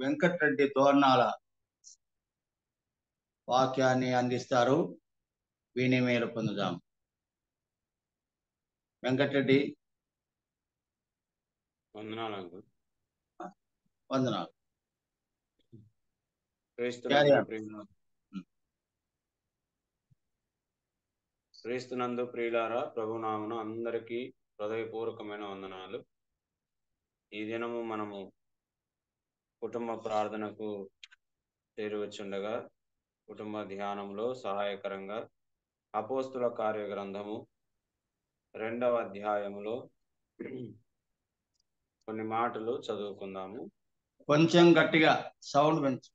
వెంకటరెడ్డి దోర్నాల వాక్యాన్ని అందిస్తారు. విని మేలు పొందుదాం. వెంకటరెడ్డి. వందనాలు. క్రీస్తునందు ప్రియులారా, ప్రభునామమున అందరికీ హృదయపూర్వకమైన వందనాలు. ఈ దినము మనము కుటుంబ ప్రార్థనకు చేరువచ్చుండగా కుటుంబ ధ్యానంలో సహాయకరంగా అపోస్తుల కార్య గ్రంథము 2వ అధ్యాయములో కొన్ని మాటలు చదువుకుందాము. కొంచెం గట్టిగా సౌండ్ పెంచు.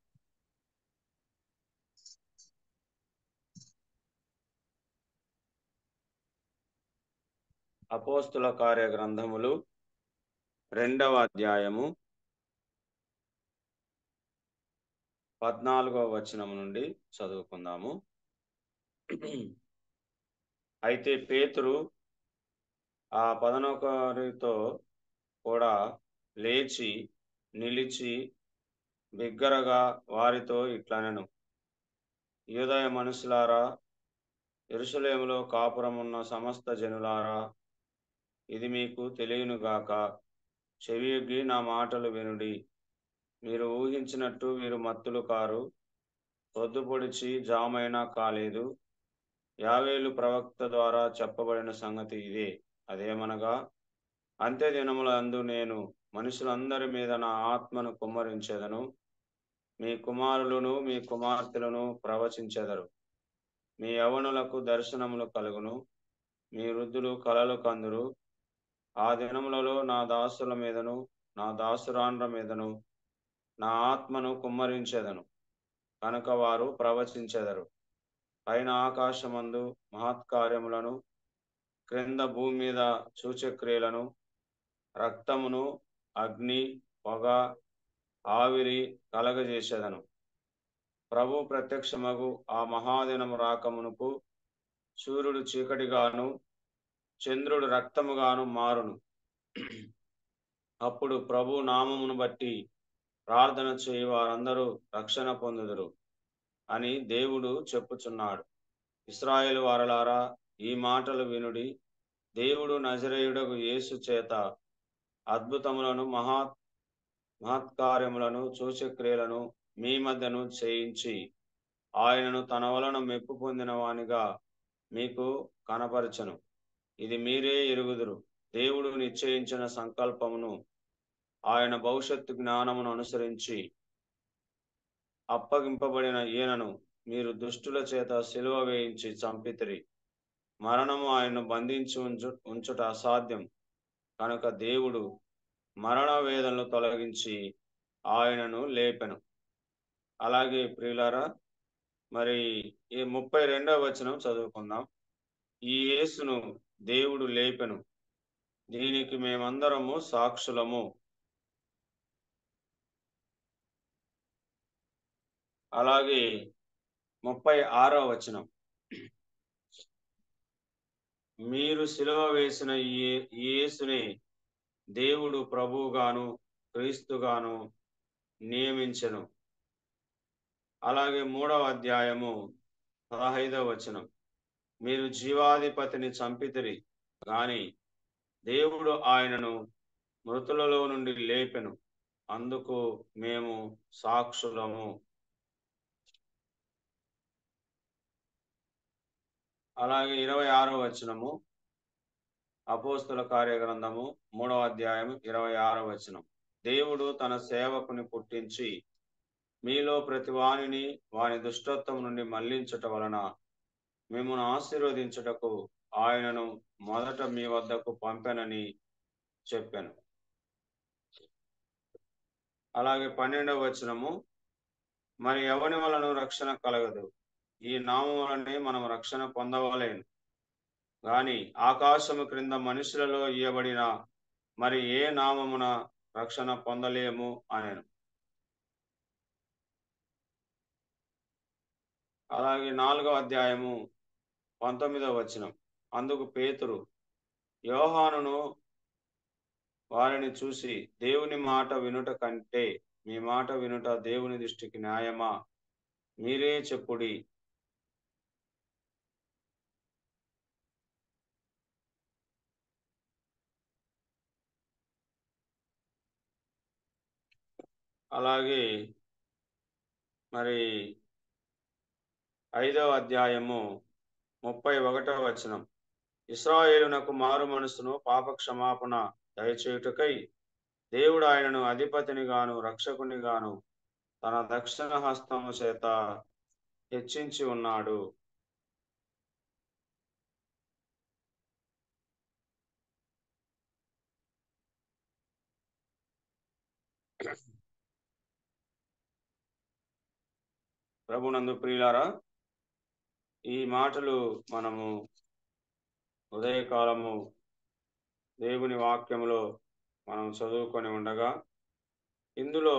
అపోస్తుల కార్య గ్రంథములు 2వ అధ్యాయము 14వ వచనం నుండి చదువుకుందాము. అయితే పేతురు ఆ 11తో కూడా లేచి నిలిచి బిగ్గరగా వారితో ఇట్లనెను, యూదయ మనుషులారా, యెరూషలేములో కాపురమున్న సమస్త జనులారా, ఇది మీకు తెలియనుగాక. చెవియొగ్గి నా మాటలు వినుడి. మీరు ఊహించినట్టు వీరు మత్తులు కారు. పొద్దుపొడిచి జామైనా కాలేదు. యావేలు ప్రవక్త ద్వారా చెప్పబడిన సంగతి ఇదే. అదేమనగా, అంత్య దినములందు నేను మనుషులందరి మీద నా ఆత్మను కుమ్మరించెదను. మీ కుమారులను మీ కుమార్తెలను ప్రవచించెదరు. మీ యవ్వనులకు దర్శనములు కలుగును. మీ వృద్ధులు కలలు కందురు. ఆ దినములలో నా దాసుల మీదను నా దాసురాండ్ర మీదను నా ఆత్మను కుమ్మరించెదను. కనుక వారు ప్రవచించెదరు. పైన ఆకాశమందు మహత్కార్యములను, క్రింద భూమి మీద సూచక్రియలను, రక్తమును, అగ్ని, పొగ, ఆవిరి కలగజేసేదను. ప్రభు ప్రత్యక్షమగు ఆ మహాదినము రాకమునుపు సూర్యుడు చీకటిగాను చంద్రుడు రక్తముగాను మారును. అప్పుడు ప్రభు నామమును బట్టి ప్రార్థన చేయి వారందరూ రక్షణ పొందుదురు అని దేవుడు చెప్పుచున్నాడు. ఇశ్రాయేలు వారలారా, ఈ మాటలు వినుడి. దేవుడు నజరేయుడగు యేసు చేత అద్భుతములను మహత్కార్యములను సూచక్రియలను మీ మధ్యను చేయించి ఆయనను తన వలన మెప్పు పొందిన వానిగా మీకు కనపరచను. ఇది మీరే ఎరుగుదురు. దేవుడు నిశ్చయించిన సంకల్పమును ఆయన భవిష్యత్తు జ్ఞానమును అనుసరించి అప్పగింపబడిన ఈయనను మీరు దుష్టుల చేత సిలువ వేయించి చంపితిరి. మరణము ఆయన్ను బంధించి ఉంచుట అసాధ్యం. కనుక దేవుడు మరణ వేదనలు తొలగించి ఆయనను లేపెను. అలాగే ప్రియులారా, మరి ఈ 32వ వచనం చదువుకుందాం. ఈ యేసును దేవుడు లేపెను, దీనికి మేమందరము సాక్షులము. అలాగే 36వ వచనం, మీరు సిలువ వేసిన ఈ యేసునే దేవుడు ప్రభువుగాను క్రీస్తుగాను నియమించెను. అలాగే 3వ అధ్యాయము 15వ వచనం, మీరు జీవాధిపతిని చంపితిరి, గాని దేవుడు ఆయనను మృతులలో నుండి లేపెను, అందుకు మేము సాక్షులము. అలాగే 26వ వచనము, అపోస్తుల కార్యగ్రంథము 3వ అధ్యాయం 26వ వచనం, దేవుడు తన సేవకుని పుట్టించి మీలో ప్రతి వానిని వాని దుష్టత్వం నుండి మళ్లించుట వలన మిమ్మల్ని ఆశీర్వదించుటకు ఆయనను మొదట మీ వద్దకు పంపెనని చెప్పాను. అలాగే 12వ వచనము, మరి ఎవని వలన రక్షణ కలగదు, ఈ నామం వలనే మనం రక్షణ పొందవలేను. గాని ఆకాశము క్రింద మనుషులలో ఇయ్యబడిన మరి ఏ నామమున రక్షణ పొందలేము అనెను. అలాగే 4వ అధ్యాయము 19వ వచనం, అందుకు పేతురు యోహానును వారిని చూసి, దేవుని మాట వినుట కంటే మీ మాట వినుట దేవుని దృష్టికి న్యాయమా? మీరే చెప్పుడి. అలాగే మరి 5వ అధ్యాయము 31వ వచనం. ఇశ్రాయేలునకు మారు మనసును పాప క్షమాపణ దయచేయుటకై దేవుడు ఆయనను అధిపతిని గాను రక్షకుని గాను తన దక్షిణ హస్తము చేత హెచ్చించి ఉన్నాడు. ప్రభునందు ప్రియులారా, ఈ మాటలు మనము ఉదయకాలము దేవుని వాక్యములో మనం చదువుకొని ఉండగా ఇందులో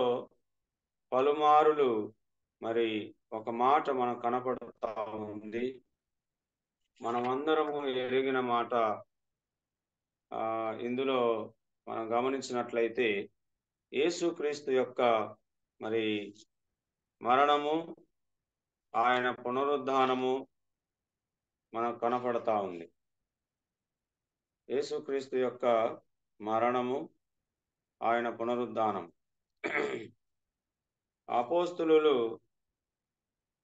పలుమారులు మరి ఒక మాట మనకు కనపడుతూ ఉంది. మనమందరము ఎరిగిన మాట. ఇందులో మనం గమనించినట్లయితే యేసుక్రీస్తు యొక్క మరి మరణము, ఆయన పునరుద్ధానము మనకు కనపడతా ఉంది. యేసుక్రీస్తు యొక్క మరణము, ఆయన పునరుద్ధానం. అపోస్తలులు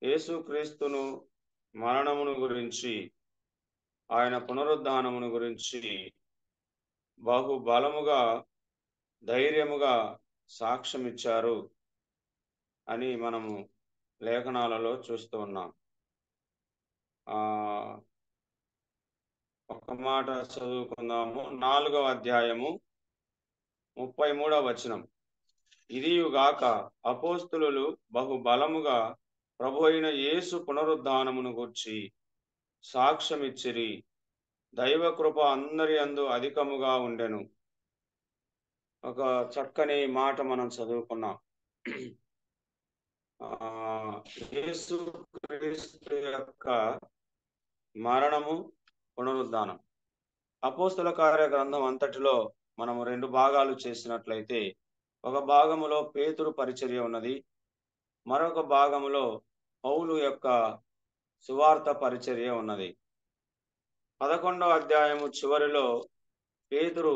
యేసుక్రీస్తును మరణమును గురించి, ఆయన పునరుద్ధానమును గురించి బహు బలముగా ధైర్యముగా సాక్ష్యం ఇచ్చారు అని మనము లేఖనాలలో చూస్తూ ఉన్నాం. ఒక మాట చదువుకుందాము. 4వ అధ్యాయము 33వ వచనం. ఇదియుగాక అపోస్తలులు బహు బలముగా ప్రభు అయిన యేసు పునరుద్ధానమును గూర్చి సాక్ష్యమిచ్చిరి. దైవ కృప అందరి యందు అధికముగా ఉండెను. ఒక చక్కని మాట మనం చదువుకున్నాం. యేసు క్రీస్తు యొక్క మరణము, పునరుద్ధానం. అపోస్తల కార్య గ్రంథం అంతటిలో మనము 2 భాగాలు చేసినట్లయితే, ఒక భాగములో పేతురు పరిచర్య ఉన్నది, మరొక భాగములో పౌలు యొక్క సువార్త పరిచర్య ఉన్నది. 11వ అధ్యాయము చివరిలో పేతురు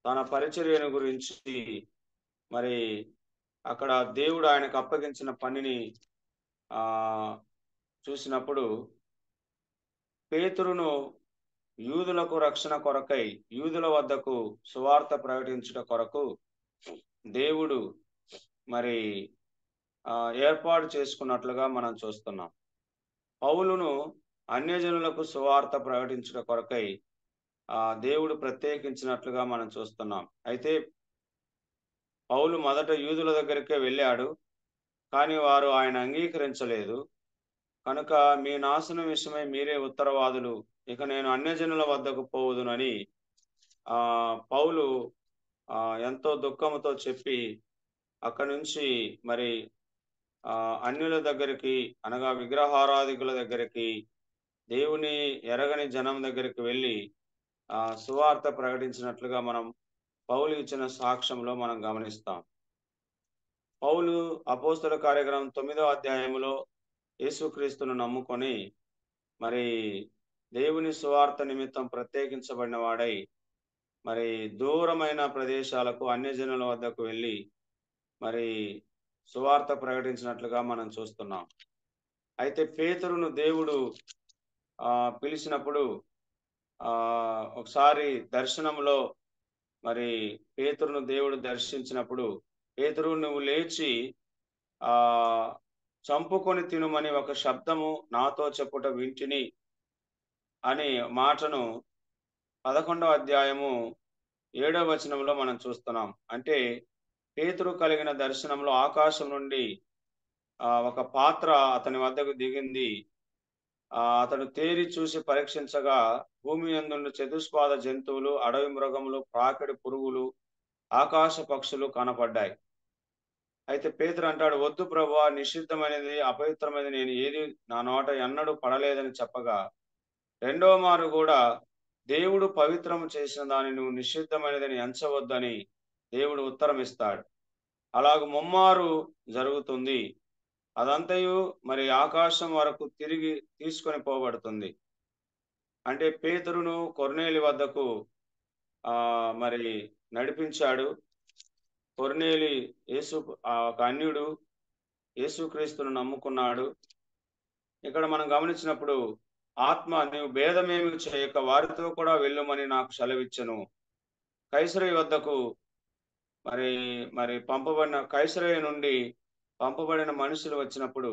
తన పరిచర్యను గురించి మరి అక్కడ దేవుడు ఆయనకు అప్పగించిన పనిని చూసినప్పుడు పేతురును యూదులకు రక్షణ కొరకై యూదుల వద్దకు సువార్త ప్రకటించుట కొరకు దేవుడు మరి ఏర్పాటు చేసుకున్నట్లుగా మనం చూస్తున్నాం. పౌలును అన్యజనులకు సువార్త ప్రకటించుట కొరకై దేవుడు ప్రత్యేకించినట్లుగా మనం చూస్తున్నాం. అయితే పౌలు మొదట యూదుల దగ్గరికే వెళ్ళాడు, కానీ వారు ఆయన అంగీకరించలేదు. కనుక మీ నాశనం విషయమై మీరే ఉత్తరవాదులు, ఇక నేను అన్యజనుల వద్దకు పోవుదునని పౌలు ఎంతో దుఃఖముతో చెప్పి అక్కడి నుంచి మరి అన్యుల దగ్గరికి, అనగా విగ్రహారాధికుల దగ్గరికి, దేవుని ఎరగని జనం దగ్గరికి వెళ్ళి సువార్త ప్రకటించినట్లుగా మనం పౌలు ఇచ్చిన సాక్ష్యంలో మనం గమనిస్తాం. పౌలు అపోస్తల కార్యగ్రంథం 9వ అధ్యాయంలో యేసుక్రీస్తును నమ్ముకొని మరి దేవుని సువార్త నిమిత్తం ప్రత్యేకించబడిన వాడై మరి దూరమైన ప్రదేశాలకు అన్యజనుల వద్దకు వెళ్ళి మరి సువార్త ప్రకటించినట్లుగా మనం చూస్తున్నాం. అయితే పేతురును దేవుడు పిలిచినప్పుడు ఒకసారి దర్శనంలో మరి పేతురును దేవుడు దర్శించినప్పుడు, పేతురు నువ్వు లేచి చంపుకొని తినుమని ఒక శబ్దము నాతో చెప్పుట వింటిని అనే మాటను 11వ అధ్యాయము 7వ వచనంలో మనం చూస్తున్నాం. అంటే పేతురు కలిగిన దర్శనంలో ఆకాశం నుండి ఒక పాత్ర అతని వద్దకు దిగింది. అతడు తేరి చూసి పరీక్షించగా భూమి యందున్న చతుష్పాద జంతువులు, అడవి మృగములు, ప్రాకిడి పురుగులు, ఆకాశ పక్షులు కనపడ్డాయి. అయితే పేతురు అంటాడు, వద్దు ప్రభువా, నిషిద్ధమైనది అపవిత్రమైనది నేను ఏది నా నోట ఎన్నడూ పడలేదని చెప్పగా, రెండవ మారు కూడా దేవుడు పవిత్రము చేసిన దాన్ని నువ్వు నిషిద్ధమైనదని ఎంచవద్దని దేవుడు ఉత్తరం ఇస్తాడు. అలాగ ముమ్మారు జరుగుతుంది. అదంతయు మరి ఆకాశం వరకు తిరిగి తీసుకొని పోబడుతుంది. అంటే పేతురును కొర్నేలి వద్దకు మరి నడిపించాడు. కొర్నేలి ఒక అన్యుడు యేసుక్రీస్తును నమ్ముకున్నాడు. ఇక్కడ మనం గమనించినప్పుడు ఆత్మ నీవు భేదమేమి చేయక వారితో కూడా వెళ్ళుమని నాకు సెలవిచ్చెను. కైసరయ వద్దకు మరి మరి పంపబడిన కైసరయ నుండి పంపబడిన మనుషులు వచ్చినప్పుడు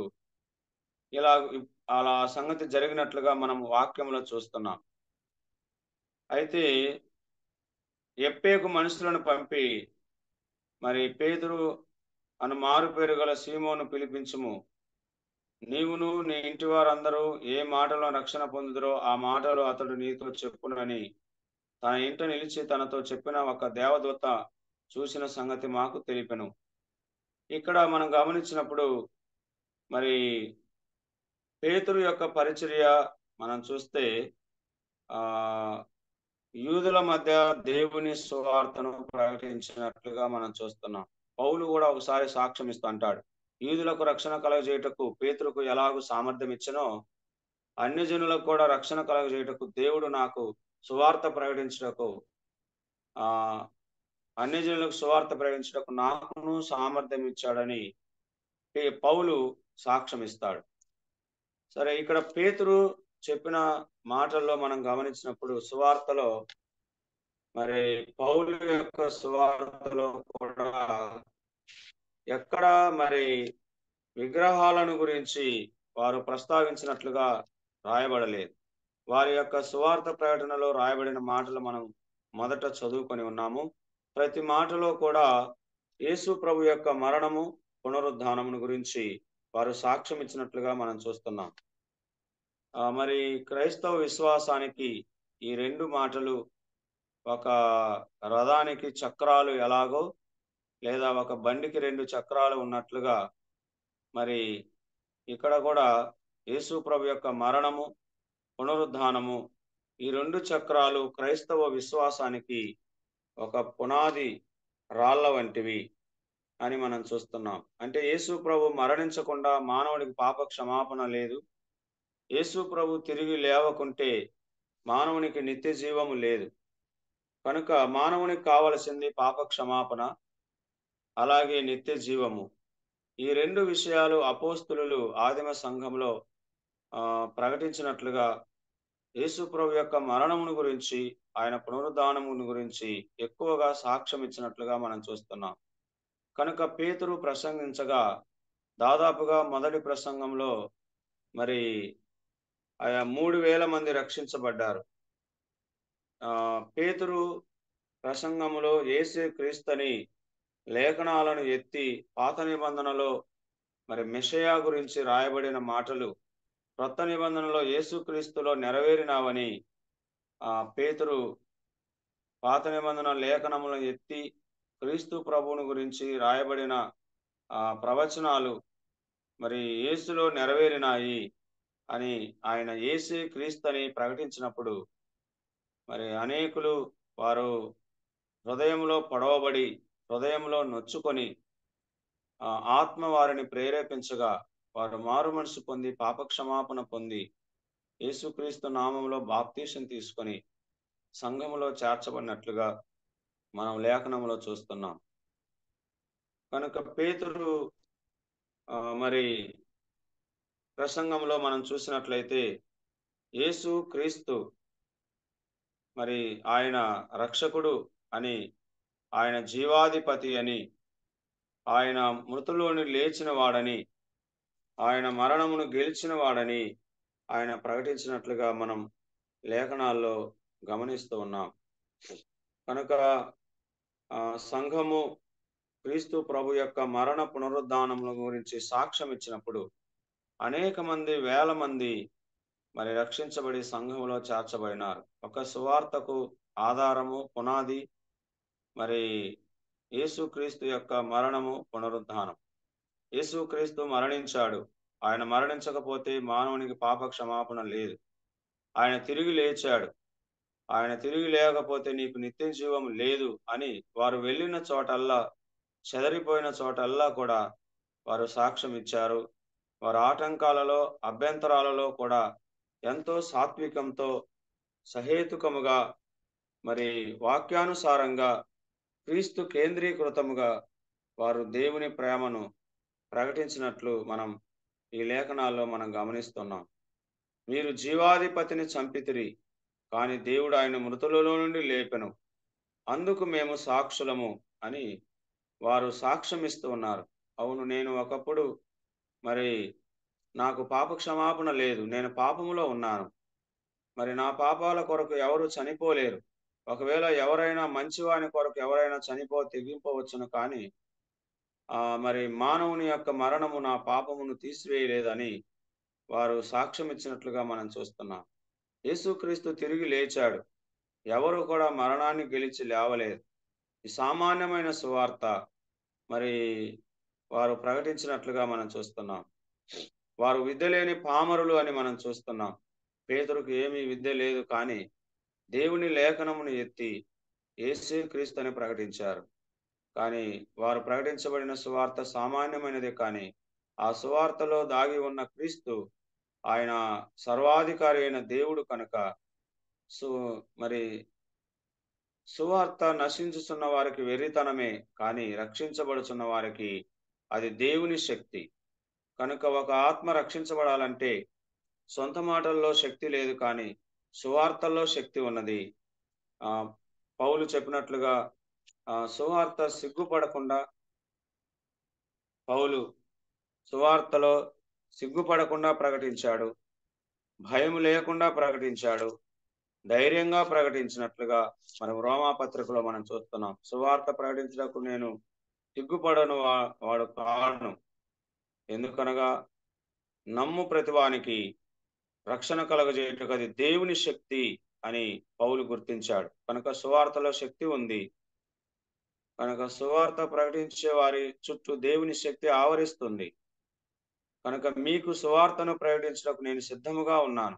ఇలా అలా సంగతి జరిగినట్లుగా మనం వాక్యంలో చూస్తున్నాం. అయితే ఎప్పేకు మనుషులను పంపి మరి పేతురు అను మారు పేరు గల సీమోను పిలిపించుము, నీవును నీ ఇంటి వారందరూ ఏ మాటలో రక్షణ పొందుదురో ఆ మాటలు అతడు నీతో చెప్పునని తన ఇంట నిలిచి తనతో చెప్పిన ఒక దేవదూత చూసిన సంగతి మాకు తెలిపెను. ఇక్కడ మనం గమనించినప్పుడు మరి పేతురు యొక్క పరిచర్య మనం చూస్తే ఆ యూదుల మధ్య దేవుని సువార్తను ప్రకటించినట్లుగా మనం చూస్తున్నాం. పౌలు కూడా ఒకసారి సాక్ష్యం ఇస్తూ అంటాడు, యూదులకు రక్షణ కలుగజేయుటకు పేతురుకు ఎలాగూ సామర్థ్యం ఇచ్చినో అన్యజనులకు కూడా రక్షణ కలుగజేయుటకు దేవుడు నాకు సువార్త ప్రకటించుటకు ఆ అన్యజనులకు సువార్త ప్రకటించుటకు నాకును సామర్థ్యం ఇచ్చాడని పౌలు సాక్ష్యం ఇస్తాడు. సరే, ఇక్కడ పేతురు చెప్పిన మాటల్లో మనం గమనించినప్పుడు సువార్తలో మరి పౌలు యొక్క సువార్తలో కూడా ఎక్కడ మరి విగ్రహాలను గురించి వారు ప్రస్తావించినట్లుగా రాయబడలేదు. వారి యొక్క సువార్త ప్రకటనలో రాయబడిన మాటలు మనం మొదట చదువుకొని ఉన్నాము. ప్రతి మాటలో కూడా యేసు ప్రభు యొక్క మరణము పునరుద్ధానమును గురించి వారు సాక్ష్యం ఇచ్చినట్లుగా మనం చూస్తున్నాం. మరి క్రైస్తవ విశ్వాసానికి ఈ రెండు మాటలు ఒక రథానికి చక్రాలు ఎలాగో లేదా ఒక బండికి రెండు చక్రాలు ఉన్నట్లుగా మరి ఇక్కడ కూడా యేసు ప్రభు యొక్క మరణము పునరుద్ధానము ఈ రెండు చక్రాలు క్రైస్తవ విశ్వాసానికి ఒక పునాది రాళ్ల వంటివి అని మనం చూస్తున్నాం. అంటే యేసు ప్రభు మరణించకుండా మానవుడికి పాప క్షమాపణ లేదు. యేసు ప్రభు తిరిగి లేవకుంటే మానవునికి నిత్య జీవము లేదు. కనుక మానవునికి కావలసింది పాప క్షమాపణ, అలాగే నిత్య జీవము. ఈ రెండు విషయాలు అపోస్తులు ఆదిమ సంఘంలో ప్రకటించినట్లుగా యేసు ప్రభు యొక్క మరణమును గురించి ఆయన పునరుద్ధానమును గురించి ఎక్కువగా సాక్ష్యం ఇచ్చినట్లుగా మనం చూస్తున్నాం. కనుక పేతురు ప్రసంగించగా దాదాపుగా మొదటి ప్రసంగంలో మరి 3,000 మంది రక్షించబడ్డారు. పేతురు ప్రసంగములో యేసు క్రీస్తుని లేఖనాలను ఎత్తి పాత నిబంధనలో మరి మెషయా గురించి రాయబడిన మాటలు క్రొత్త నిబంధనలో యేసుక్రీస్తులో నెరవేరినావని పేతురు పాత నిబంధన లేఖనములను ఎత్తి క్రీస్తు ప్రభువుని గురించి రాయబడిన ప్రవచనాలు మరి యేసులో నెరవేరినాయి అని ఆయన యేసు క్రీస్తుని ప్రకటించినప్పుడు మరి అనేకులు వారు హృదయంలో పొడవబడి హృదయంలో నొచ్చుకొని ఆత్మ వారిని ప్రేరేపించగా వారు మారు మనసు పొంది పాపక్షమాపణ పొంది యేసుక్రీస్తు నామంలో బాప్తీసం తీసుకొని సంఘములో చేర్చబడినట్లుగా మనం లేఖనంలో చూస్తున్నాం. కనుక పేతురు మరి ప్రసంగంలో మనం చూసినట్లయితే యేసు క్రీస్తు మరి ఆయన రక్షకుడు అని, ఆయన జీవాధిపతి అని, ఆయన మృతులోని లేచిన వాడని, ఆయన మరణమును గెలిచిన వాడని ఆయన ప్రకటించినట్లుగా మనం లేఖనాల్లో గమనిస్తూ ఉన్నాం. కనుక సంఘము క్రీస్తు ప్రభు యొక్క మరణ పునరుద్ధానముల గురించి సాక్ష్యం ఇచ్చినప్పుడు అనేక మంది, వేల మంది మరి రక్షించబడి సంఘములో చేర్చబడినారు. ఒక సువార్తకు ఆధారము, పునాది మరి యేసుక్రీస్తు యొక్క మరణము పునరుద్ధానం. యేసుక్రీస్తు మరణించాడు. ఆయన మరణించకపోతే మానవునికి పాప క్షమాపణ లేదు. ఆయన తిరిగి లేచాడు. ఆయన తిరిగి లేకపోతే నీకు నిత్య జీవం లేదు అని వారు వెళ్ళిన చోటల్లా చెదరిపోయిన చోటల్లా కూడా వారు సాక్ష్యం ఇచ్చారు. వారు ఆటంకాలలో, అభ్యంతరాలలో కూడా ఎంతో సాత్వికంతో, సహేతుకముగా, మరి వాక్యానుసారంగా, క్రీస్తు కేంద్రీకృతముగా వారు దేవుని ప్రేమను ప్రకటించినట్లు మనం ఈ లేఖనాల్లో మనం గమనిస్తున్నాం. మీరు జీవాధిపతిని చంపితిరి, కానీ దేవుడు ఆయన మృతులలో నుండి లేపెను, అందుకు మేము సాక్షులము అని వారు సాక్ష్యం ఇస్తూ ఉన్నారు. అవును, నేను ఒకప్పుడు మరి నాకు పాప క్షమాపణ లేదు, నేను పాపములో ఉన్నాను, మరి నా పాపాల కొరకు ఎవరు చనిపోలేరు. ఒకవేళ ఎవరైనా మంచివాని కొరకు ఎవరైనా తెగింపవచ్చును, కానీ మరి మానవుని యొక్క మరణము నా పాపమును తీసివేయలేదని వారు సాక్ష్యం ఇచ్చినట్లుగా మనం చూస్తున్నాం. యేసుక్రీస్తు తిరిగి లేచాడు. ఎవరు కూడా మరణాన్ని గెలిచి లేవలేదు. ఈ సామాన్యమైన సువార్త మరి వారు ప్రకటించినట్లుగా మనం చూస్తున్నాం. వారు విద్య లేని పామరులు అని మనం చూస్తున్నాం. పేతురుకు ఏమీ విద్య లేదు, కానీ దేవుని లేఖనమును ఎత్తి యేసుక్రీస్తు అని ప్రకటించారు. కానీ వారు ప్రకటించబడిన సువార్త సామాన్యమైనదే, కానీ ఆ సువార్తలో దాగి ఉన్న క్రీస్తు ఆయన సర్వాధికారి అయిన దేవుడు కనుక మరి సువార్త నశించుతున్న వారికి వెర్రితనమే, కానీ రక్షించబడుచున్న వారికి అది దేవుని శక్తి. కనుక ఒక ఆత్మ రక్షించబడాలంటే సొంత మాటల్లో శక్తి లేదు, కానీ సువార్తల్లో శక్తి ఉన్నది. పౌలు చెప్పినట్లుగా సువార్త సిగ్గుపడకుండా, పౌలు సువార్తలో సిగ్గుపడకుండా ప్రకటించాడు, భయం లేకుండా ప్రకటించాడు, ధైర్యంగా ప్రకటించినట్లుగా మనం రోమాపత్రికలో మనం చూస్తున్నాం. సువార్త ప్రకటించడానికి నేను సిగ్గుపడను వాడు కాను, ఎందుకనగా నమ్ము ప్రతివానికి రక్షణ కలగజేయుటకు అది దేవుని శక్తి అని పౌలు గుర్తించాడు. కనుక సువార్తలో శక్తి ఉంది. కనుక సువార్త ప్రకటించే వారి చుట్టూ దేవుని శక్తి ఆవరిస్తుంది. కనుక మీకు సువార్తను ప్రకటించడానికి నేను సిద్ధముగా ఉన్నాను,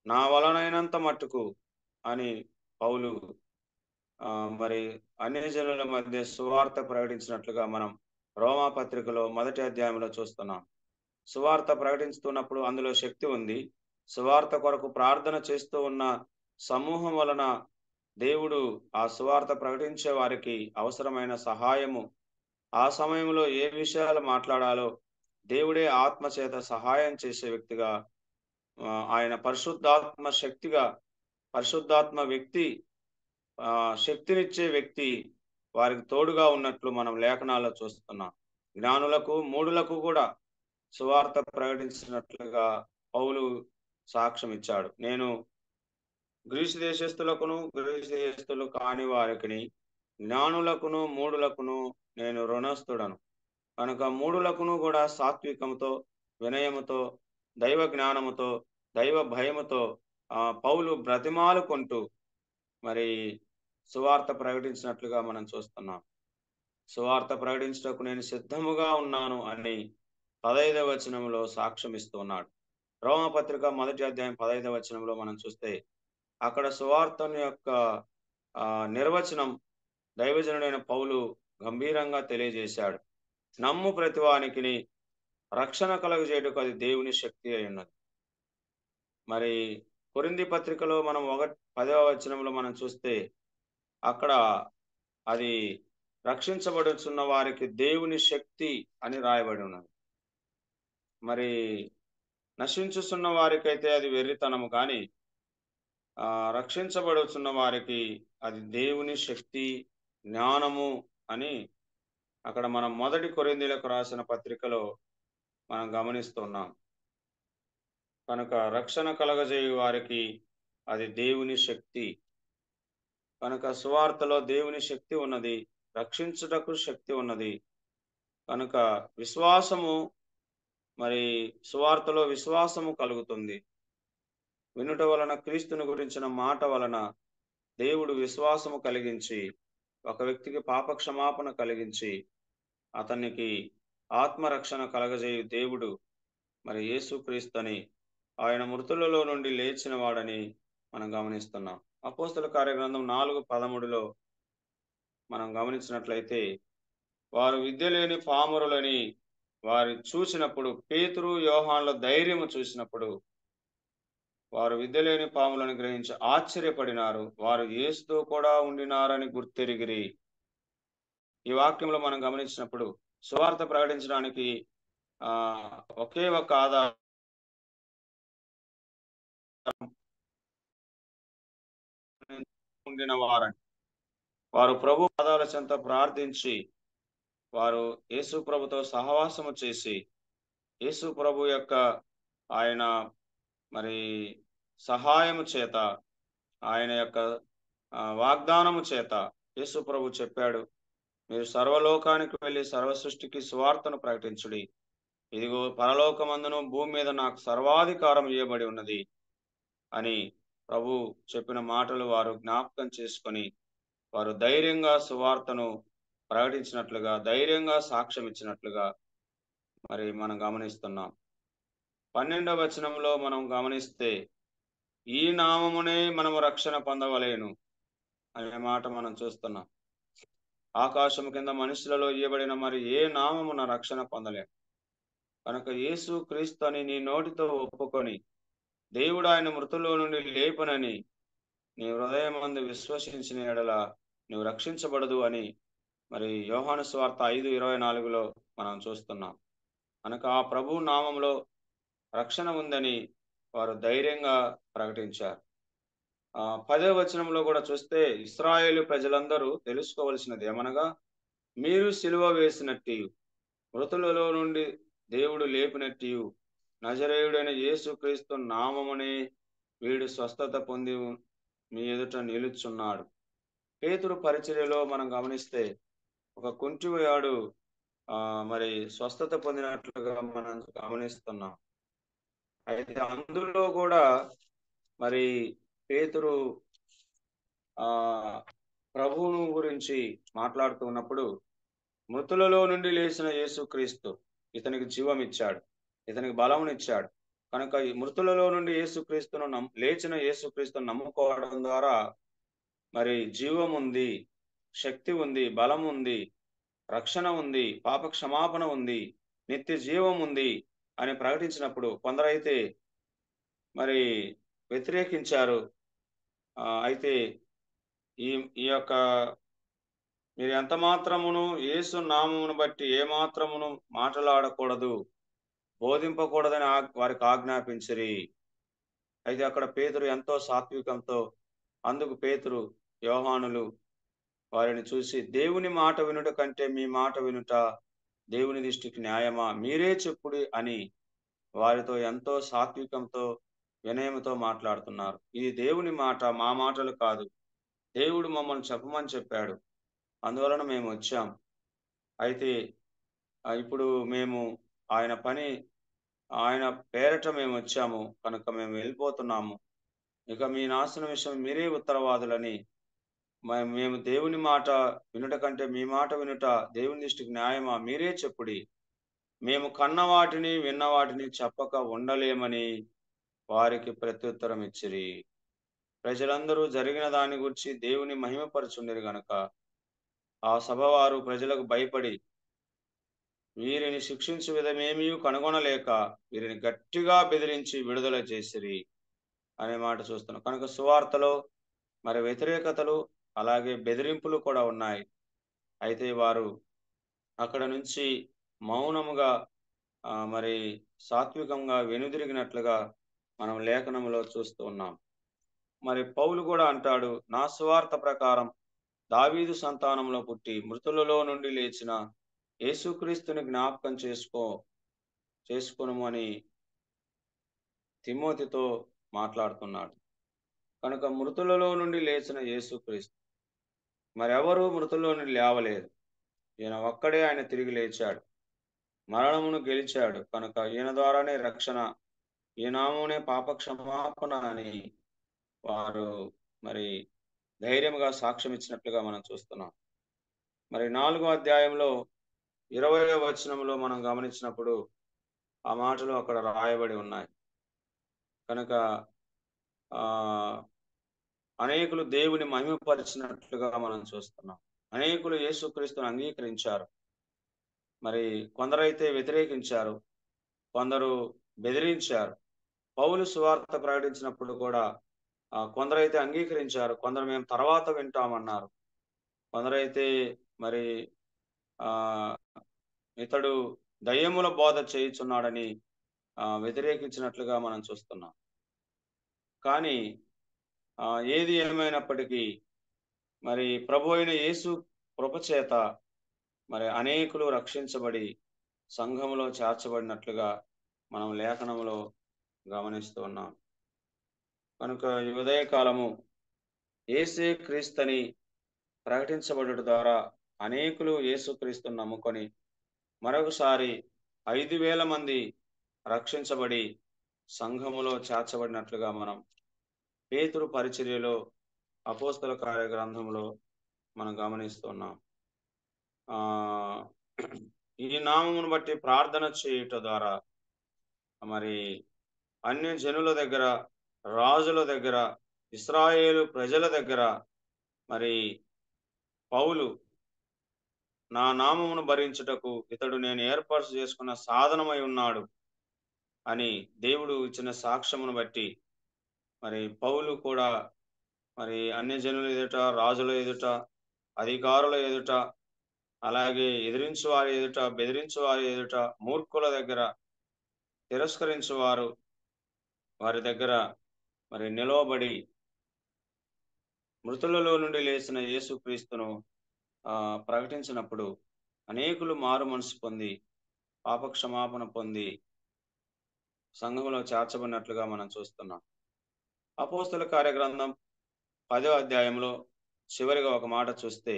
నా వలనైనంత మట్టుకు అని పౌలు మరి అన్ని జనుల మధ్య సువార్త ప్రకటించినట్లుగా మనం రోమాపత్రికలో 1వ అధ్యాయంలో చూస్తున్నాం. సువార్త ప్రకటిస్తున్నప్పుడు అందులో శక్తి ఉంది. సువార్త కొరకు ప్రార్థన చేస్తూ ఉన్న సమూహం వలన దేవుడు ఆ సువార్త ప్రకటించే వారికి అవసరమైన సహాయము, ఆ సమయంలో ఏ విషయాలు మాట్లాడాలో దేవుడే ఆత్మ చేత సహాయం చేసే వ్యక్తిగా, ఆయన పరిశుద్ధాత్మ వ్యక్తి, శక్తినిచ్చే వ్యక్తి వారికి తోడుగా ఉన్నట్లు మనం లేఖనాల్లో చూస్తున్నాం. జ్ఞానులకు, మూఢులకు కూడా సువార్త ప్రకటించినట్లుగా పౌలు సాక్ష్యం ఇచ్చాడు. నేను గ్రీసు దేశస్థులకును, గ్రీసు దేశస్థులు కాని వారికి, జ్ఞానులకును మూఢులకును నేను రుణస్థుడను. కనుక మూఢులకును కూడా సాత్వికంతో, వినయముతో, దైవ జ్ఞానముతో, దైవ భయముతో పౌలు బ్రతిమాలుకుంటూ మరి సువార్త ప్రకటించినట్లుగా మనం చూస్తున్నాం. సువార్త ప్రకటించటకు నేను సిద్ధముగా ఉన్నాను అని 15వ వచనంలో సాక్ష్యం ఇస్తున్నాడు. రోమపత్రిక 1వ అధ్యాయం 15వ వచనంలో మనం చూస్తే అక్కడ సువార్తను యొక్క నిర్వచనం దైవజనుడైన పౌలు గంభీరంగా తెలియజేశాడు. నమ్ము ప్రతివానికి రక్షణ కలుగజేయుటకు అది దేవుని శక్తి అయి ఉన్నది. మరి కొరింథీ పత్రికలో మనం 10వ వచనంలో మనం చూస్తే అక్కడ అది రక్షించబడుచున్న వారికి దేవుని శక్తి అని రాయబడి ఉన్నది. మరి నశించుతున్న వారికైతే అది వెర్రితనము, కానీ రక్షించబడుతున్న వారికి అది దేవుని శక్తి, జ్ఞానము అని అక్కడ మనం 1 కొరింథీయులకు రాసిన పత్రికలో మనం గమనిస్తున్నాం. కనుక రక్షణ కలగజేయు వారికి అది దేవుని శక్తి. కనుక సువార్తలో దేవుని శక్తి ఉన్నది, రక్షించుటకు శక్తి ఉన్నది. కనుక విశ్వాసము, మరి సువార్తలో విశ్వాసము కలుగుతుంది. వినుట వలన, క్రీస్తుని గురించిన మాట వలన దేవుడు విశ్వాసము కలిగించి, ఒక వ్యక్తికి పాప క్షమాపణ కలిగించి అతనికి ఆత్మరక్షణ కలగజేయు దేవుడు మరి యేసుక్రీస్తుని, ఆయన మృతులలో నుండి లేచిన వాడని మనం గమనిస్తున్నాం. అపోస్తల కార్యగ్రంథం 4:13లో మనం గమనించినట్లయితే వారు విద్య లేని పామరులని వారు చూసినప్పుడు, పేతురు యోహానుల ధైర్యము చూసినప్పుడు వారు విద్య లేని పాములను గ్రహించి ఆశ్చర్యపడినారు. వారు యేసుతో కూడా ఉండినారని గుర్తెరిగిరి. ఈ వాక్యంలో మనం గమనించినప్పుడు సువార్త ప్రకటించడానికి ఒకే ఒక ఆధారం ఉండిన వారని, వారు ప్రభు పాదాల చెంత ప్రార్థించి వారు యేసు ప్రభుతో సహవాసము చేసి యేసు ప్రభు యొక్క ఆయన మరి సహాయము చేత, ఆయన యొక్క వాగ్దానము చేత యేసు ప్రభు చెప్పాడు, మీరు సర్వలోకానికి వెళ్ళి సర్వ సృష్టికి సువార్తను ప్రకటించుడి. ఇదిగో పరలోకమందును భూమి మీద నాకు సర్వాధికారం ఇవ్వబడి ఉన్నది అని ప్రభు చెప్పిన మాటలు వారు జ్ఞాపకం చేసుకొని వారు ధైర్యంగా సువార్తను ప్రకటించినట్లుగా, ధైర్యంగా సాక్ష్యం ఇచ్చినట్లుగా మరి మనం గమనిస్తున్నాం. 12వ వచనంలో మనం గమనిస్తే ఈ నామమునే మనము రక్షణ పొందవలేను అనే మాట మనం చూస్తున్నాం. ఆకాశము కింద మనుషులలో ఇవ్వబడిన మరి ఏ నామమున రక్షణ పొందలేము. కనుక యేసు క్రీస్తు అని నీ నోటితో ఒప్పుకొని దేవుడు ఆయన మృతుల్లో నుండి లేపనని నీ హృదయమందు విశ్వసించిన ఎడల నువ్వు రక్షించబడదు అని మరి యోహాను సువార్త 5:24లో మనం చూస్తున్నాం. కనుక ఆ ప్రభు నామంలో రక్షణ ఉందని వారు ధైర్యంగా ప్రకటించారు. 10వ వచనంలో కూడా చూస్తే ఇశ్రాయేలు ప్రజలందరూ తెలుసుకోవలసినది ఏమనగా, మీరు సిలువ వేసినట్టు మృతులలో నుండి దేవుడు లేపినట్టు నజరేయుడైన యేసు క్రీస్తు నామమునే వీడు స్వస్థత పొంది మీ ఎదుట నిలుచున్నాడు. పేతురు పరిచర్యలో మనం గమనిస్తే ఒక కుంటివాడు మరి స్వస్థత పొందినట్లుగా మనం గమనిస్తున్నాం. అయితే అందులో కూడా మరి పేతురు ప్రభువును గురించి మాట్లాడుతున్నప్పుడు మృతులలో నుండి లేచిన యేసుక్రీస్తు ఇతనికి జీవం ఇచ్చాడు, ఇతనికి బలమునిచ్చాడు. కనుక ఈ మృతులలో నుండి యేసుక్రీస్తును లేచిన యేసుక్రీస్తును నమ్ముకోవడం ద్వారా మరి జీవం ఉంది, శక్తి ఉంది, బలం ఉంది, రక్షణ ఉంది, పాప క్షమాపణ ఉంది, నిత్య జీవం ఉంది అని ప్రకటించినప్పుడు కొందరైతే మరి వ్యతిరేకించారు. అయితే ఈ ఈ యొక్క మీరు ఎంత మాత్రమును యేసు నామమును బట్టి ఏ మాత్రమును మాట్లాడకూడదు, బోధింపకూడదని వారికి ఆజ్ఞాపించిరి. అయితే అక్కడ పేతురు ఎంతో సాత్వికంతో, అందుకు పేతురు యోహానులు వారిని చూసి, దేవుని మాట వినుట కంటే మీ మాట వినుట దేవుని దృష్టికి న్యాయమా, మీరే చెప్పుడి అని వారితో ఎంతో సాత్వికంతో వినయంతో మాట్లాడుతున్నారు. ఇది దేవుని మాట, మా మాటలు కాదు, దేవుడు మమ్మల్ని చెప్పమని చెప్పాడు, అందువలన మేము వచ్చాం. అయితే ఇప్పుడు మేము ఆయన పని, ఆయన పేరట మేము వచ్చాము కనుక మేము వెళ్ళిపోతున్నాము. ఇక మీ నాశనం విషయం మీరే ఉత్తరవాదులని, మేము దేవుని మాట వినుట కంటే మీ మాట వినుట దేవుని దృష్టికి న్యాయమా, మీరే చెప్పుడి, మేము కన్న వాటిని విన్న వాటిని చెప్పక ఉండలేమని వారికి ప్రత్యుత్తరం ఇచ్చిరి. ప్రజలందరూ జరిగిన దాని గురించి దేవుని మహిమపరచుండిరి గనుక ఆ సభవారు ప్రజలకు భయపడి వీరిని శిక్షించు విధమేమీ కనుగొనలేక వీరిని గట్టిగా బెదిరించి విడుదల చేసిరి అనే మాట చూస్తున్నాం. కనుక సువార్తలో మరి వ్యతిరేకతలు అలాగే బెదిరింపులు కూడా ఉన్నాయి. అయితే వారు అక్కడ నుంచి మౌనముగా మరి సాత్వికంగా వెనుదిరిగినట్లుగా మనం లేఖనంలో చూస్తూ ఉన్నాం. మరి పౌలు కూడా అంటాడు, నా సువార్త ప్రకారం దావీదు సంతానంలో పుట్టి మృతులలో నుండి లేచిన యేసుక్రీస్తుని జ్ఞాపకం చేసుకొనుము అని తిమోతితో మాట్లాడుతున్నాడు. కనుక మృతులలో నుండి లేచిన యేసుక్రీస్తు, మరెవరూ మృతుల్లో నుండి లేవలేదు, ఈయన ఒక్కడే ఆయన తిరిగి లేచాడు, మరణమును గెలిచాడు. కనుక ఈయన ద్వారానే రక్షణ, ఈ నామమునే పాప క్షమాపణ అని వారు మరి ధైర్యంగా సాక్ష్యం ఇచ్చినట్లుగా మనం చూస్తున్నాం. మరి 4వ అధ్యాయంలో 20వ వచనంలో మనం గమనించినప్పుడు ఆ మాటలు అక్కడ రాయబడి ఉన్నాయి. కనుక అనేకులు దేవుని మహిమపరిచినట్లుగా మనం చూస్తున్నాం. అనేకులు యేసుక్రీస్తును అంగీకరించారు. మరి కొందరైతే వ్యతిరేకించారు, కొందరు బెదిరించారు. పౌలు సువార్త ప్రకటించినప్పుడు కూడా కొందరైతే అంగీకరించారు, కొందరు మేము తర్వాత వింటామన్నారు. కొందరైతే మరి ఆ ఇతడు దయ్యముల బోధ చేయుచున్నాడని వ్యతిరేకించినట్లుగా మనం చూస్తున్నాం. కానీ ఏది ఏమైనప్పటికీ మరి ప్రభు అయిన యేసు కృపచేత మరి అనేకులు రక్షించబడి సంఘములో చేర్చబడినట్లుగా మనం లేఖనంలో గమనిస్తూ ఉన్నాం. కనుక ఈ ఉదయకాలము యేసే క్రీస్తుని ప్రకటించబడుట ద్వారా అనేకులు యేసుక్రీస్తుని నమ్ముకొని మరొకసారి 5,000 మంది రక్షించబడి సంఘములో చేర్చబడినట్లుగా మనం పేతురు పరిచర్యలో అపోస్తల కార్య గ్రంథంలో మనం గమనిస్తున్నాం. ఈ నామమును బట్టి ప్రార్థన చేయుట ద్వారా మరి అన్య జనుల దగ్గర, రాజుల దగ్గర, ఇశ్రాయేలు ప్రజల దగ్గర మరి పౌలు నా నామమును భరించుటకు ఇతడు నేను ఏర్పాటు చేసుకున్న సాధనమై ఉన్నాడు అని దేవుడు ఇచ్చిన సాక్ష్యమును బట్టి మరి పౌలు కూడా మరి అన్య జనుల ఎదుట, రాజుల ఎదుట, అధికారుల ఎదుట, అలాగే ఎదిరించు వారి ఎదుట, బెదిరించు వారి ఎదుట, మూర్ఖుల దగ్గర, తిరస్కరించు వారి దగ్గర మరి నిలవబడి మృతులలో నుండి లేచిన యేసుక్రీస్తును ప్రకటించినప్పుడు అనేకులు మారు మనసు పొంది పాపక్షమాపణ పొంది సంఘంలో చేర్చబడినట్లుగా మనం చూస్తున్నాం. అపోస్తల కార్యగ్రంథం 10వ అధ్యాయంలో చివరిగా ఒక మాట చూస్తే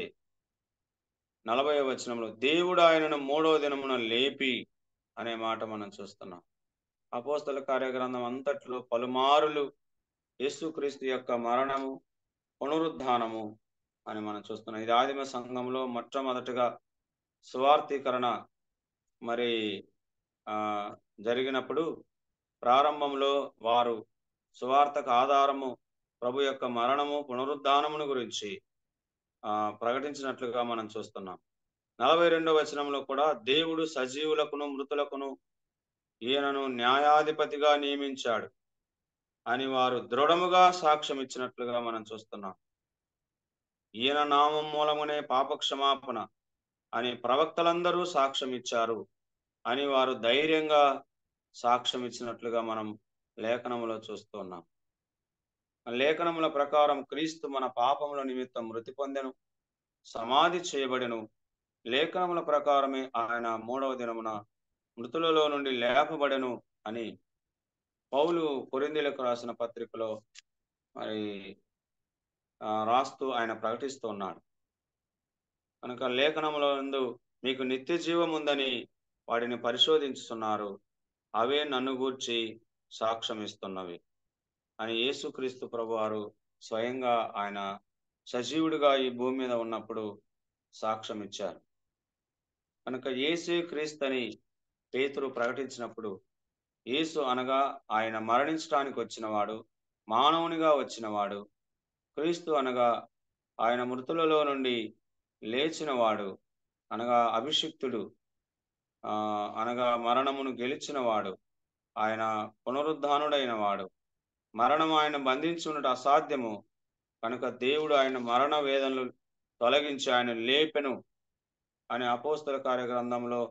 40వ వచనంలో దేవుడు ఆయనను 3వ దినమున లేపి అనే మాట మనం చూస్తున్నాం. అపోస్తల కార్యగ్రంథం అంతట్లో పలుమారులు యేసుక్రీస్తు యొక్క మరణము, పునరుద్ధానము అని మనం చూస్తున్నాం. ఇది ఆదిమ సంఘంలో మొట్టమొదటిగా సువార్తీకరణ మరి జరిగినప్పుడు ప్రారంభంలో వారు సువార్తకు ఆధారము ప్రభు యొక్క మరణము, పునరుద్ధానమును గురించి ప్రకటించినట్లుగా మనం చూస్తున్నాం. 42వ వచనంలో కూడా దేవుడు సజీవులకును మృతులకును ఈయనను న్యాయాధిపతిగా నియమించాడు అని వారు దృఢముగా సాక్ష్యం ఇచ్చినట్లుగా మనం చూస్తున్నాం. ఈయన నామం మూలమునే పాపక్షమాపణ అని ప్రవక్తలందరూ సాక్ష్యం ఇచ్చారు అని వారు ధైర్యంగా సాక్ష్యం ఇచ్చినట్లుగా మనం లేఖనములో చూస్తున్నాం. లేఖనముల ప్రకారం క్రీస్తు మన పాపముల నిమిత్తం మృతి పొందెను, సమాధి చేయబడెను. లేఖనముల ప్రకారమే ఆయన 3వ దినమున మృతులలో నుండి లేపబడెను అని పౌలు కొరింథీయులకు రాసిన పత్రికలో మరి రాస్తూ ఆయన ప్రకటిస్తూ ఉన్నాడు. కనుక లేఖనముల నందు మీకు నిత్య జీవం ఉందని వాటిని పరిశోధించుతున్నారు, అవే నన్ను గూర్చి సాక్ష్యం ఇస్తున్నవి అని యేసుక్రీస్తు ప్రభువారు స్వయంగా ఆయన సజీవుడిగా ఈ భూమి మీద ఉన్నప్పుడు సాక్ష్యం ఇచ్చారు. కనుక యేసే క్రీస్తుని పేతురు ప్రకటించినప్పుడు యేసు అనగా ఆయన మరణించడానికి వచ్చినవాడు, మానవునిగా వచ్చినవాడు. క్రీస్తు అనగా ఆయన మృతులలో నుండి లేచినవాడు, అనగా అభిషిక్తుడు, అనగా మరణమును గెలిచినవాడు, ఆయన పునరుద్ధానుడైన వాడు. మరణం ఆయన బంధించున్నట్టు అసాధ్యము కనుక దేవుడు ఆయన మరణ వేదనలు తొలగించి ఆయన లేపెను అని అపోస్తల కార్య గ్రంథంలో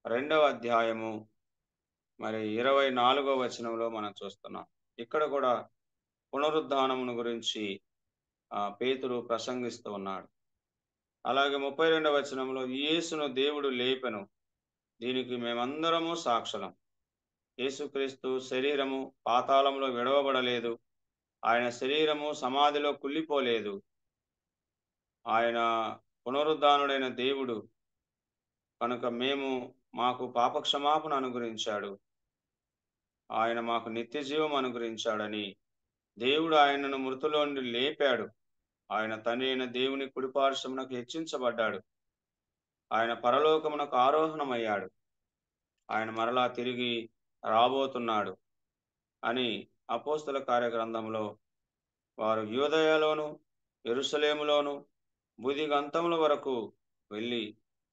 2వ అధ్యాయము మరి 24వ వచనంలో మనం చూస్తున్నాం. ఇక్కడ కూడా పునరుద్ధానమును గురించి పేతురు ప్రసంగిస్తూ ఉన్నాడు. అలాగే 32వ వచనంలో యేసును దేవుడు లేపెను, దీనికి మేమందరము సాక్షులం. యేసుక్రీస్తు శరీరము పాతాళంలో విడవబడలేదు, ఆయన శరీరము సమాధిలో కుళ్ళిపోలేదు. ఆయన పునరుద్ధానుడైన దేవుడు కనుక మాకు పాపక్షమాపణ అనుగ్రహించాడు, ఆయన మాకు నిత్య జీవం అనుగ్రహించాడని దేవుడు ఆయనను మృతులో నుండి లేపాడు. ఆయన తండ్రి అయిన దేవుని కుడిపార్శ్వమునకు హెచ్చించబడ్డాడు, ఆయన పరలోకమునకు ఆరోహణమయ్యాడు, ఆయన మరలా తిరిగి రాబోతున్నాడు అని అపోస్తల కార్య గ్రంథంలో వారు యూదయలోను యెరూషలేములోను బుదిగంతముల వరకు వెళ్ళి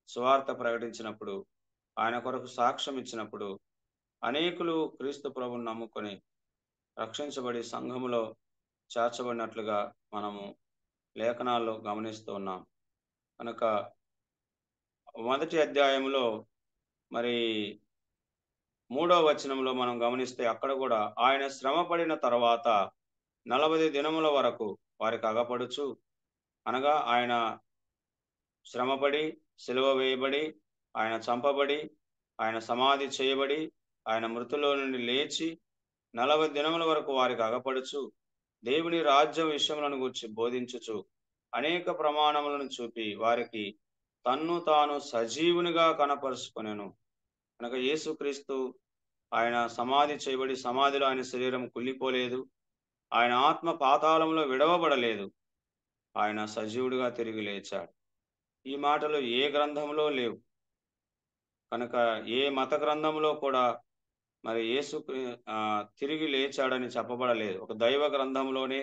సువార్త ప్రకటించినప్పుడు ఆయన కొరకు సాక్ష్యం ఇచ్చినప్పుడు అనేకులు క్రీస్తు ప్రభువుని నమ్ముకొని రక్షించబడి సంఘములో చేర్చబడినట్లుగా మనము లేఖనాల్లో గమనిస్తూ ఉన్నాం. కనుక మొదటి అధ్యాయంలో మరి 3వ వచనంలో మనం గమనిస్తే అక్కడ కూడా ఆయన శ్రమ పడిన తర్వాత 40 దినముల వరకు వారికి అగపడుచు, అనగా ఆయన శ్రమపడి, సిలువ వేయబడి, ఆయన చంపబడి, ఆయన సమాధి చేయబడి, ఆయన మృతుల్లో నుండి లేచి 40 దినముల వరకు వారికి అగపడుచు, దేవుని రాజ్యం విషయములను గూర్చి బోధించుచు, అనేక ప్రమాణములను చూపి వారికి తన్ను తాను సజీవునిగా కనపరుచుకొనెను. కనుక యేసుక్రీస్తు ఆయన సమాధి చేయబడి, సమాధిలో ఆయన శరీరం కుళ్ళిపోలేదు, ఆయన ఆత్మ పాతాళంలో విడవబడలేదు, ఆయన సజీవుడిగా తిరిగి లేచాడు. ఈ మాటలు ఏ గ్రంథంలో లేవు. కనుక ఏ మత గ్రంథంలో కూడా మరి యేసు తిరిగి లేచాడని చెప్పబడలేదు. ఒక దైవ గ్రంథంలోనే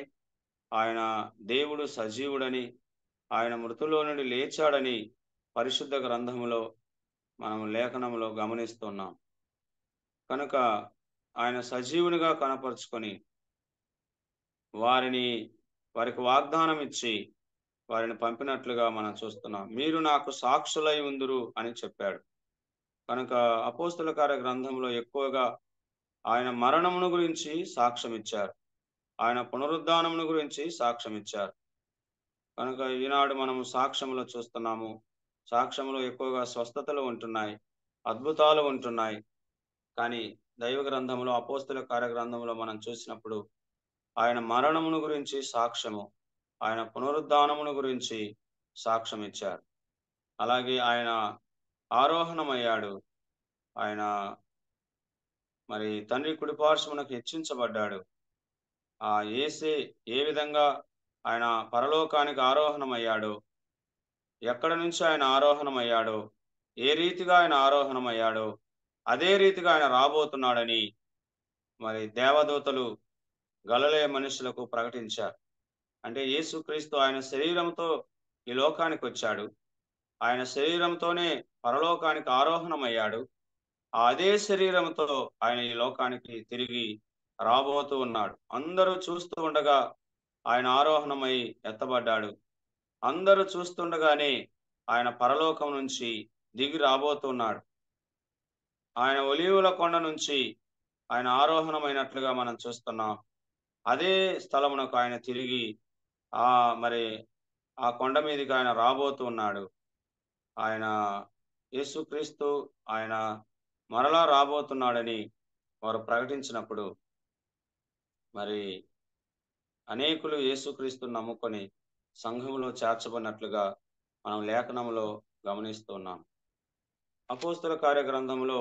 ఆయన దేవుడు సజీవుడని, ఆయన మృతుల్లో నుండి లేచాడని పరిశుద్ధ గ్రంథంలో మనం లేఖనంలో గమనిస్తున్నాం. కనుక ఆయన సజీవునిగా కనపరుచుకొని వారికి వాగ్దానం ఇచ్చి వారిని పంపినట్లుగా మనం చూస్తున్నాం. మీరు నాకు సాక్షులై ఉందురు అని చెప్పాడు. కనుక అపోస్తుల కార్య గ్రంథంలో ఎక్కువగా ఆయన మరణమును గురించి సాక్ష్యం ఇచ్చారు, ఆయన పునరుద్ధానమును గురించి సాక్ష్యం ఇచ్చారు. కనుక ఈనాడు మనము సాక్ష్యములో చూస్తున్నాము. సాక్ష్యములో ఎక్కువగా స్వస్థతలు ఉంటున్నాయి, అద్భుతాలు ఉంటున్నాయి. కానీ దైవ గ్రంథంలో, అపోస్తుల కార్య గ్రంథంలో మనం చూసినప్పుడు ఆయన మరణమును గురించి సాక్ష్యము, ఆయన పునరుద్ధానమును గురించి సాక్ష్యం ఇచ్చారు. అలాగే ఆయన ఆరోహణమయ్యాడు, ఆయన మరి తండ్రి కుడిపార్శ్వమునకు హెచ్చించబడ్డాడు. ఆ యేసే ఏ విధంగా ఆయన పరలోకానికి ఆరోహణమయ్యాడో, ఎక్కడ నుంచి ఆయన ఆరోహణమయ్యాడో, ఏ రీతిగా ఆయన ఆరోహణమయ్యాడో అదే రీతిగా ఆయన రాబోతున్నాడని మరి దేవదూతలు గలిలయ మనుషులకు ప్రకటించారు. అంటే యేసుక్రీస్తు ఆయన శరీరంతో ఈ లోకానికి వచ్చాడు, ఆయన శరీరంతోనే పరలోకానికి ఆరోహణమయ్యాడు, అదే శరీరంతో ఆయన ఈ లోకానికి తిరిగి రాబోతూ ఉన్నాడు. అందరూ చూస్తూ ఉండగా ఆయన ఆరోహణమై ఎత్తబడ్డాడు. అందరూ చూస్తుండగానే ఆయన పరలోకం నుంచి దిగి రాబోతున్నాడు. ఆయన ఒలీవుల కొండ నుంచి ఆయన ఆరోహణమైనట్లుగా మనం చూస్తున్నాం. అదే స్థలమునకు ఆయన తిరిగి మరి ఆ కొండ మీదకి ఆయన రాబోతూ ఉన్నాడు. ఆయన యేసుక్రీస్తు ఆయన మరలా రాబోతున్నాడని వారు ప్రకటించినప్పుడు మరి అనేకులు యేసుక్రీస్తును నమ్ముకొని సంఘములో చేర్చబడినట్లుగా మనం లేఖనంలో గమనిస్తున్నాం. అపోస్తుల కార్య గ్రంథంలో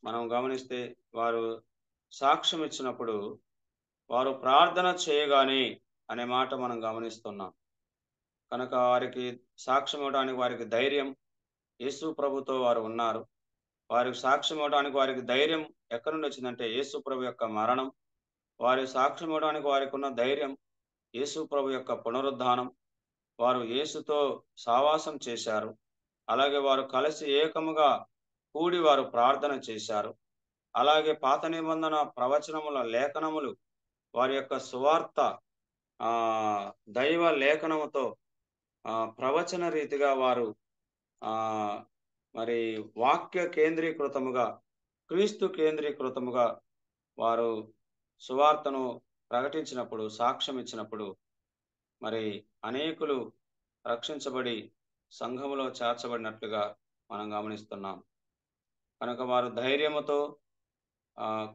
మనం గమనిస్తే వారు సాక్ష్యం ఇచ్చినప్పుడు వారు ప్రార్థన చేయగానే అనే మాట మనం గమనిస్తున్నాం. కనుక వారికి సాక్ష్యం ఇవ్వడానికి వారికి ధైర్యం, యేసు ప్రభుతో వారు ఉన్నారు. వారికి సాక్ష్యం ఇవ్వడానికి వారికి ధైర్యం ఎక్కడి నుండి వచ్చిందంటే యేసు ప్రభు యొక్క మరణం. వారి సాక్ష్యం ఇవ్వడానికి వారికి ఉన్న ధైర్యం యేసు ప్రభు యొక్క పునరుద్ధానం. వారు యేసుతో సావాసం చేశారు. అలాగే వారు కలిసి ఏకముగా కూడి వారు ప్రార్థన చేశారు. అలాగే పాత నిబంధన ప్రవచనముల లేఖనములు వారి యొక్క సువార్త దైవ లేఖనముతో ప్రవచన రీతిగా వారు మరి వాక్య కేంద్రీకృతముగా, క్రీస్తు కేంద్రీకృతముగా వారు సువార్తను ప్రకటించినప్పుడు, సాక్ష్యం ఇచ్చినప్పుడు మరి అనేకులు రక్షించబడి సంఘములో చేర్చబడినట్లుగా మనం గమనిస్తున్నాం. కనుక వారు ధైర్యముతో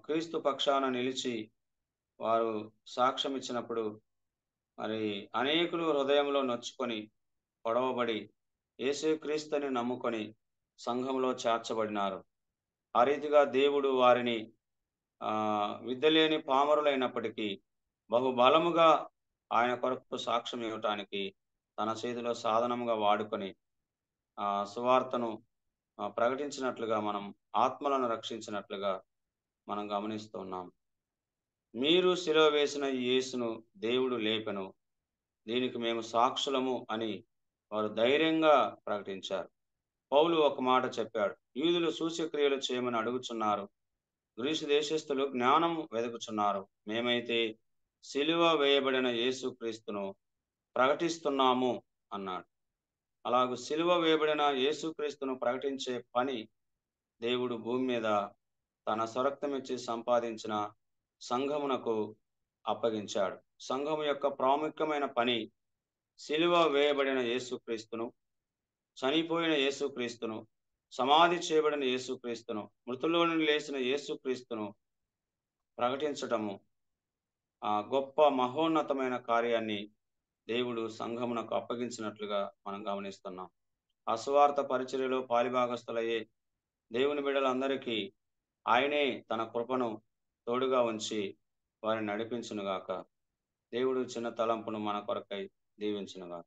క్రీస్తు పక్షాన నిలిచి వారు సాక్ష్యం ఇచ్చినప్పుడు మరి అనేకులు హృదయంలో నొచ్చుకొని పొడవబడి యేసుక్రీస్తుని నమ్ముకొని సంఘంలో చేర్చబడినారు. ఆ రీతిగా దేవుడు వారిని విద్యలేని పామరులైనప్పటికీ బహుబలముగా ఆయన కొరకు సాక్ష్యం ఇవ్వటానికి తన చేతిలో సాధనముగా వాడుకొని సువార్తను ప్రకటించినట్లుగా, మనం ఆత్మలను రక్షించినట్లుగా మనం గమనిస్తున్నాం. మీరు శిలువ వేసిన యేసును దేవుడు లేపెను, దీనికి మేము సాక్షులము అని వారు ధైర్యంగా ప్రకటించారు. పౌలు ఒక మాట చెప్పాడు, యూదులు సూచక్రియలు చేయమని అడుగుచున్నారు, గ్రీసు దేశస్థులు జ్ఞానం వెతుకుచున్నారు, మేమైతే సిలువ వేయబడిన యేసుక్రీస్తును ప్రకటిస్తున్నాము అన్నాడు. అలాగూ సిలువ వేయబడిన యేసుక్రీస్తును ప్రకటించే పని దేవుడు భూమి మీద తన స్వరక్తమిచ్చి సంపాదించిన సంఘమునకు అప్పగించాడు. సంఘము యొక్క ప్రాముఖ్యమైన పని సిలువ వేయబడిన యేసుక్రీస్తును, చనిపోయిన యేసుక్రీస్తును, సమాధి చేయబడిన యేసుక్రీస్తును, మృతుల్లో నుండి లేచిన యేసుక్రీస్తును ప్రకటించటము. ఆ గొప్ప మహోన్నతమైన కార్యాన్ని దేవుడు సంఘమునకు అప్పగించినట్లుగా మనం గమనిస్తున్నాం. ఆ సువార్త పరిచర్యలో పాలిభాగస్తులయ్యే దేవుని బిడ్డలందరికీ ఆయనే తన కృపను తోడుగా ఉంచి వారిని నడిపించునుగాక. దేవుడు చిన్న తలంపును మన కొరకై దీవించునుగాక.